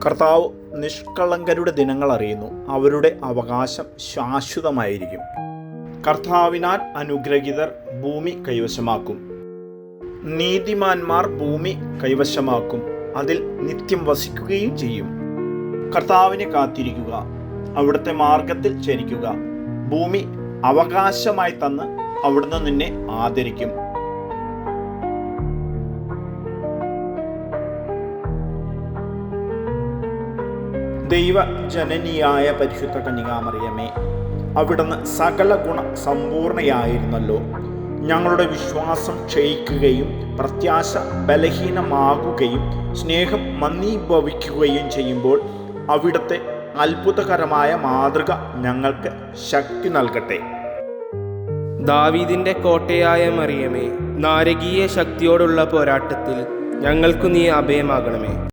കർത്താവ് നിഷ്കളങ്കരുടെ ദിനങ്ങൾ അറിയുന്നു. അവരുടെ അവകാശം ശാശ്വതമായിരിക്കും. കർത്താവിനാൽ അനുഗ്രഹീതർ ഭൂമി കൈവശമാക്കും. നീതിമാന്മാർ ഭൂമി കൈവശമാക്കും, അതിൽ നിത്യം വസിക്കുകയും ചെയ്യും. കർത്താവിനെ കാത്തിരിക്കുക, അവിടുത്തെ മാർഗത്തിൽ ചരിക്കുക. ഭൂമി അവകാശമായി തന്ന് അവിടുന്ന് നിന്നെ ആദരിക്കും. ദൈവജനനിയായ പരിശുദ്ധ കന്യകാമറിയമേ, അവിടുന്ന് സകല ഗുണ സമ്പൂർണയായിരുന്നല്ലോ. ഞങ്ങളുടെ വിശ്വാസം ക്ഷയിക്കുകയും പ്രത്യാശ ബലഹീനമാകുകയും സ്നേഹം മന്ദീഭവിക്കുകയും ചെയ്യുമ്പോൾ അവിടുത്തെ അത്ഭുതകരമായ മാതൃക ഞങ്ങൾക്ക് ശക്തി നൽകട്ടെ. ദാവീദിന്റെ കോട്ടയായ മറിയമേ, നാരകീയ ശക്തിയോടുള്ള പോരാട്ടത്തിൽ ഞങ്ങൾക്കു നീ അഭയമാകണമേ.